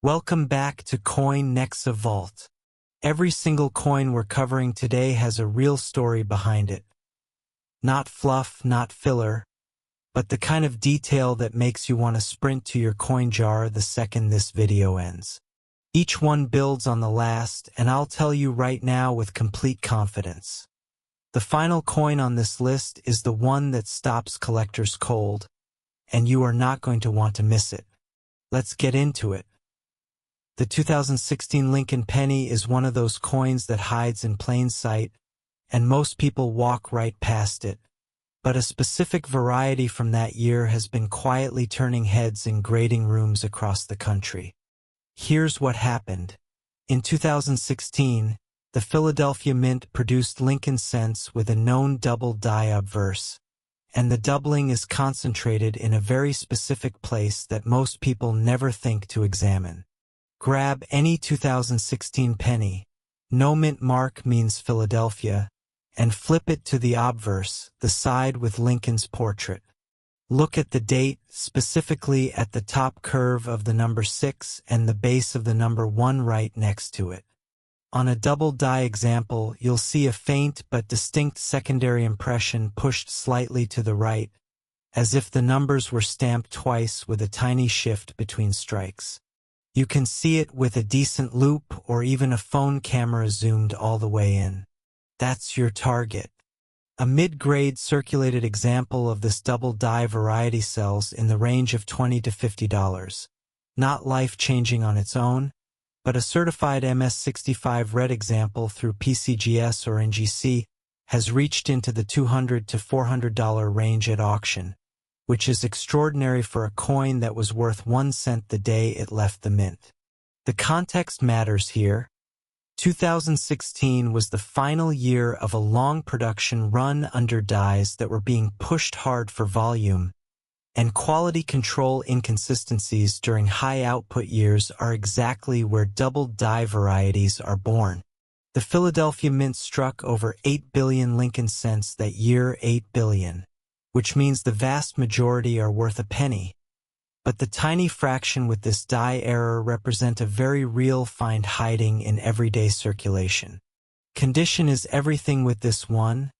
Welcome back to Coin Nexa Vault. Every single coin we're covering today has a real story behind it. Not fluff, not filler, but the kind of detail that makes you want to sprint to your coin jar the second this video ends. Each one builds on the last, and I'll tell you right now with complete confidence. The final coin on this list is the one that stops collectors cold, and you are not going to want to miss it. Let's get into it. The 2016 Lincoln Penny is one of those coins that hides in plain sight, and most people walk right past it. But a specific variety from that year has been quietly turning heads in grading rooms across the country. Here's what happened. In 2016, the Philadelphia Mint produced Lincoln cents with a known double die obverse, and the doubling is concentrated in a very specific place that most people never think to examine. Grab any 2016 penny, no mint mark means Philadelphia, and flip it to the obverse, the side with Lincoln's portrait. Look at the date, specifically at the top curve of the number 6 and the base of the number 1 right next to it. On a double die example, you'll see a faint but distinct secondary impression pushed slightly to the right, as if the numbers were stamped twice with a tiny shift between strikes. You can see it with a decent loop or even a phone camera zoomed all the way in. That's your target. A mid-grade circulated example of this double die variety sells in the range of $20 to $50. Not life-changing on its own, but a certified MS65 red example through PCGS or NGC has reached into the $200 to $400 range at auction, which is extraordinary for a coin that was worth 1 cent the day it left the mint. The context matters here. 2016 was the final year of a long production run under dies that were being pushed hard for volume, and quality control inconsistencies during high output years are exactly where double die varieties are born. The Philadelphia Mint struck over 8 billion Lincoln cents that year, 8 billion. Which means the vast majority are worth a penny. But the tiny fraction with this die error represent a very real find hiding in everyday circulation. Condition is everything with this one,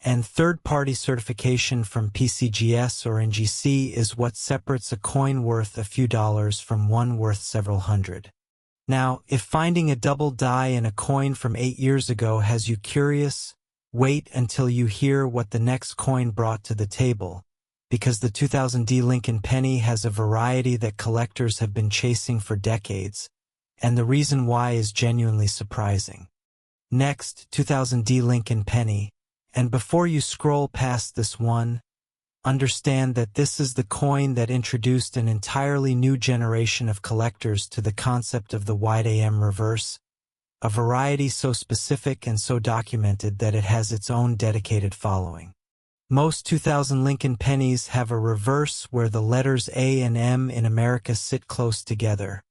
and third-party certification from PCGS or NGC is what separates a coin worth a few dollars from one worth several hundred. Now, if finding a double die in a coin from 8 years ago has you curious, wait until you hear what the next coin brought to the table, because the 2000D Lincoln Penny has a variety that collectors have been chasing for decades, and the reason why is genuinely surprising. Next, 2000D Lincoln Penny, and before you scroll past this one, understand that this is the coin that introduced an entirely new generation of collectors to the concept of the wide AM reverse, a variety so specific and so documented that it has its own dedicated following. Most 2000 Lincoln pennies have a reverse where the letters A and M in America sit close together,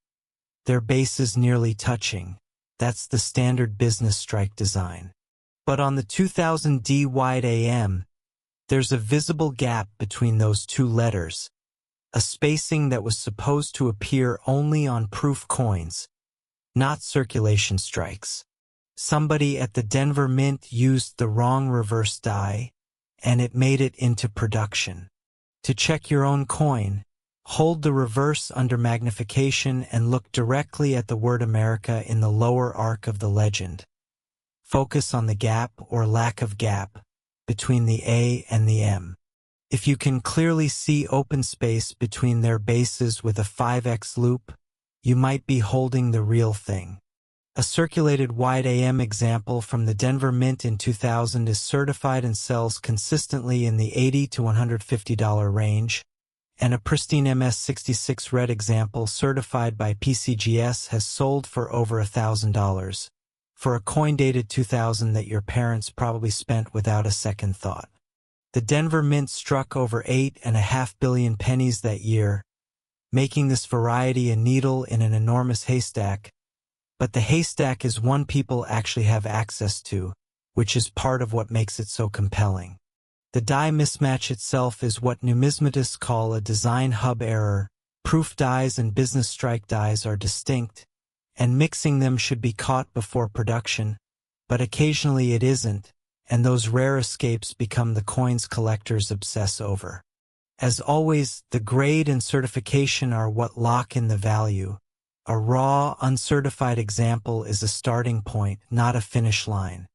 their bases nearly touching. That's the standard business strike design. But on the 2000D wide AM, there's a visible gap between those two letters, a spacing that was supposed to appear only on proof coins, not circulation strikes. Somebody at the Denver Mint used the wrong reverse die, and it made it into production. To check your own coin, hold the reverse under magnification and look directly at the word America in the lower arc of the legend. Focus on the gap or lack of gap between the A and the M. If you can clearly see open space between their bases with a 5x loop, you might be holding the real thing. A circulated wide AM example from the Denver Mint in 2000 is certified and sells consistently in the $80 to $150 range, and a pristine MS66 red example certified by PCGS has sold for over $1,000, for a coin dated 2000 that your parents probably spent without a second thought. The Denver Mint struck over 8.5 billion pennies that year, making this variety a needle in an enormous haystack, but the haystack is one people actually have access to, which is part of what makes it so compelling. The die mismatch itself is what numismatists call a design hub error, Proof dies and business strike dies are distinct, and mixing them should be caught before production, but occasionally it isn't, and those rare escapes become the coins collectors obsess over. As always, the grade and certification are what lock in the value. A raw, uncertified example is a starting point, not a finish line.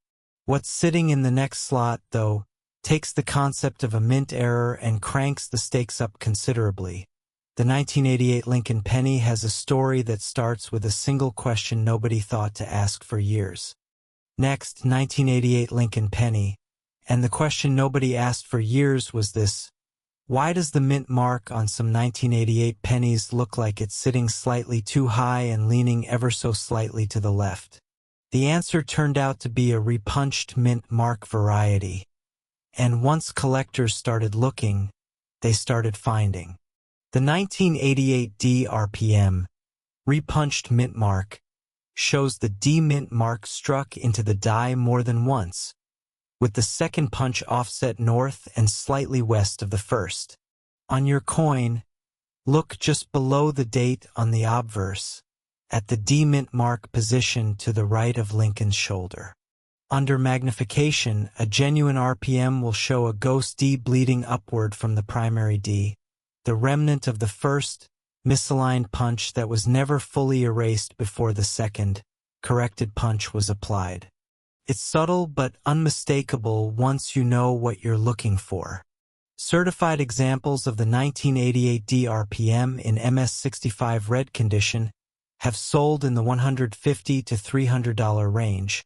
What's sitting in the next slot, though, takes the concept of a mint error and cranks the stakes up considerably. The 1988 Lincoln Penny has a story that starts with a single question nobody thought to ask for years. Next, 1988 Lincoln Penny, and the question nobody asked for years was this: why does the mint mark on some 1988 pennies look like it's sitting slightly too high and leaning ever so slightly to the left? The answer turned out to be a repunched mint mark variety. And once collectors started looking, they started finding. The 1988 DRPM, repunched mint mark, shows the D mint mark struck into the die more than once, with the second punch offset north and slightly west of the first. On your coin, look just below the date on the obverse, at the D mint mark position to the right of Lincoln's shoulder. Under magnification, a genuine RPM will show a ghost D bleeding upward from the primary D, the remnant of the first, misaligned punch that was never fully erased before the second, corrected punch was applied. It's subtle but unmistakable once you know what you're looking for. Certified examples of the 1988 DRPM in MS65 red condition have sold in the $150 to $300 range,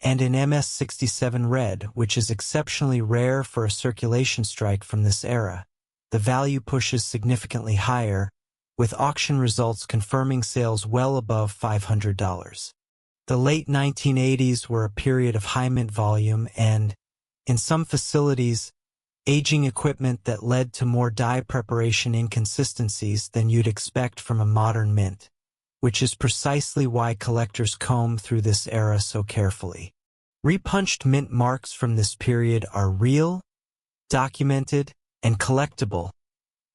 and in MS67 red, which is exceptionally rare for a circulation strike from this era, the value pushes significantly higher, with auction results confirming sales well above $500. The late 1980s were a period of high mint volume and, in some facilities, aging equipment that led to more die preparation inconsistencies than you'd expect from a modern mint, which is precisely why collectors comb through this era so carefully. Repunched mint marks from this period are real, documented, and collectible,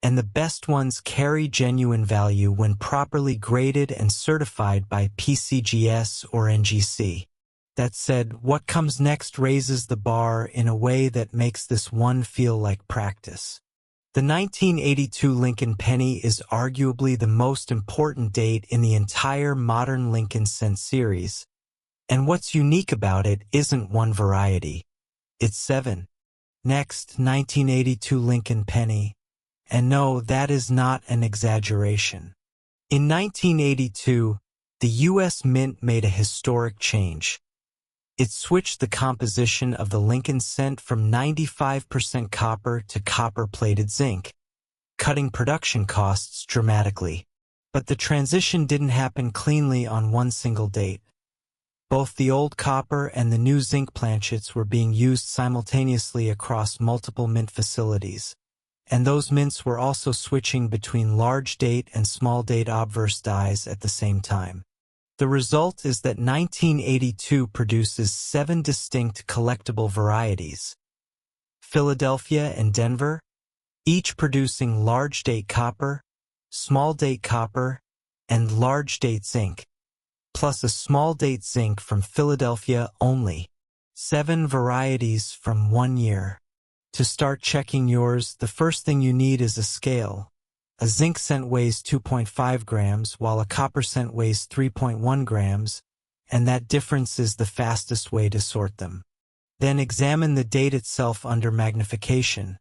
and the best ones carry genuine value when properly graded and certified by PCGS or NGC. That said, what comes next raises the bar in a way that makes this one feel like practice. The 1982 Lincoln Penny is arguably the most important date in the entire modern Lincoln cent series, and what's unique about it isn't one variety. It's 7. Next, 1982 Lincoln Penny. And no, that is not an exaggeration. In 1982, the U.S. Mint made a historic change. It switched the composition of the Lincoln cent from 95% copper to copper-plated zinc, cutting production costs dramatically. But the transition didn't happen cleanly on one single date. Both the old copper and the new zinc planchets were being used simultaneously across multiple mint facilities, and those mints were also switching between large date and small date obverse dies at the same time. The result is that 1982 produces 7 distinct collectible varieties: Philadelphia and Denver, each producing large date copper, small date copper, and large date zinc, plus a small date zinc from Philadelphia only. 7 varieties from 1 year. To start checking yours, the first thing you need is a scale. A zinc cent weighs 2.5 grams, while a copper cent weighs 3.1 grams, and that difference is the fastest way to sort them. Then examine the date itself under magnification.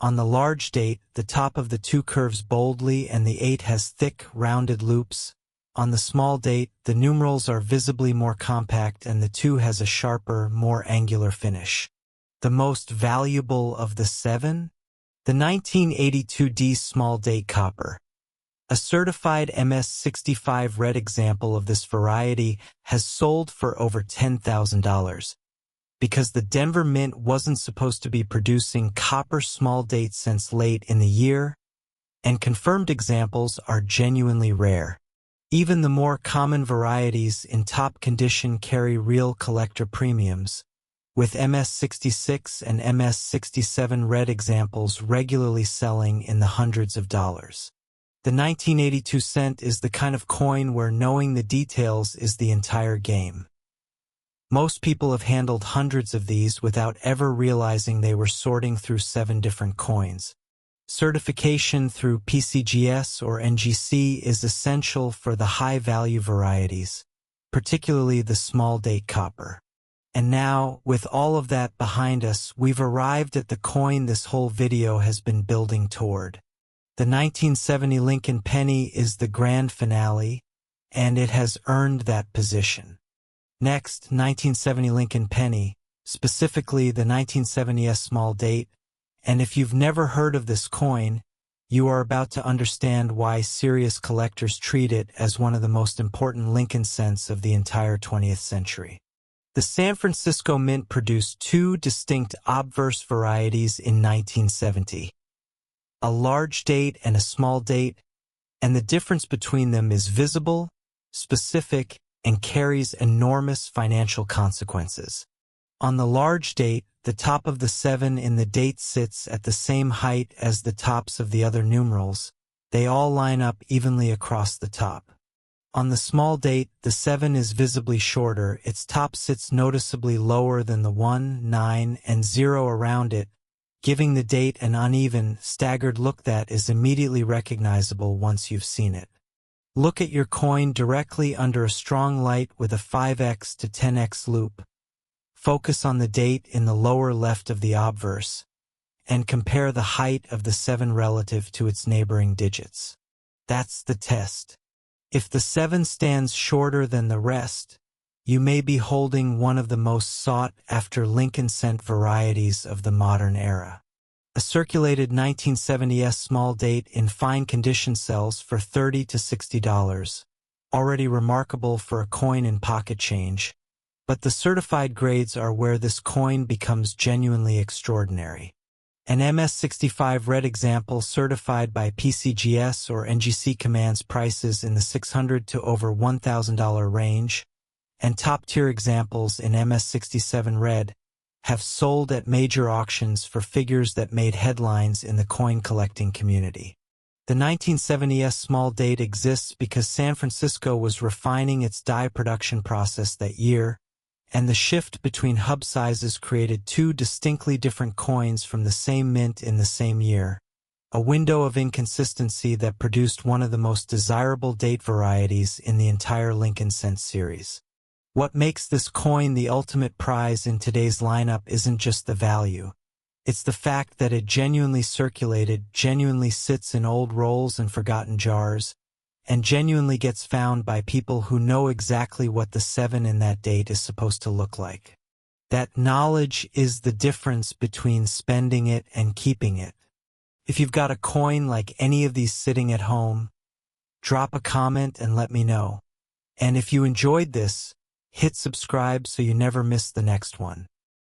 On the large date, the top of the 2 curves boldly and the 8 has thick, rounded loops. On the small date, the numerals are visibly more compact and the 2 has a sharper, more angular finish. The most valuable of the 7? The 1982 D small date copper. A certified MS65 red example of this variety has sold for over $10,000. Because the Denver Mint wasn't supposed to be producing copper small date since late in the year, and confirmed examples are genuinely rare. Even the more common varieties in top condition carry real collector premiums, with MS66 and MS67 red examples regularly selling in the hundreds of dollars. The 1982 cent is the kind of coin where knowing the details is the entire game. Most people have handled hundreds of these without ever realizing they were sorting through 7 different coins. Certification through PCGS or NGC is essential for the high-value varieties, particularly the small-date copper. And now, with all of that behind us, we've arrived at the coin this whole video has been building toward. The 1970 Lincoln penny is the grand finale, and it has earned that position. Next, 1970 Lincoln penny, specifically the 1970s small date, and if you've never heard of this coin, you are about to understand why serious collectors treat it as one of the most important Lincoln cents of the entire 20th century. The San Francisco Mint produced 2 distinct Obverse varieties in 1970, a large date and a small date, and the difference between them is visible, specific, and carries enormous financial consequences. On the large date, the top of the 7 in the date sits at the same height as the tops of the other numerals. They all line up evenly across the top. On the small date, the 7 is visibly shorter. Its top sits noticeably lower than the 1, 9, and 0 around it, giving the date an uneven, staggered look that is immediately recognizable once you've seen it. Look at your coin directly under a strong light with a 5x to 10x loop. Focus on the date in the lower left of the obverse, and compare the height of the 7 relative to its neighboring digits. That's the test. If the 7 stands shorter than the rest, you may be holding one of the most sought-after Lincoln cent varieties of the modern era. A circulated 1970s small date in fine condition sells for $30 to $60, already remarkable for a coin in pocket change, but the certified grades are where this coin becomes genuinely extraordinary. An MS65 red example certified by PCGS or NGC commands prices in the $600 to over $1,000 range, and top-tier examples in MS67 red have sold at major auctions for figures that made headlines in the coin collecting community. The 1970s small date exists because San Francisco was refining its die production process that year, and the shift between hub sizes created 2 distinctly different coins from the same mint in the same year, a window of inconsistency that produced one of the most desirable date varieties in the entire Lincoln cent series. What makes this coin the ultimate prize in today's lineup isn't just the value. It's the fact that it genuinely circulated, genuinely sits in old rolls and forgotten jars, and genuinely gets found by people who know exactly what the 7 in that date is supposed to look like. That knowledge is the difference between spending it and keeping it. If you've got a coin like any of these sitting at home, drop a comment and let me know. And if you enjoyed this, hit subscribe so you never miss the next one.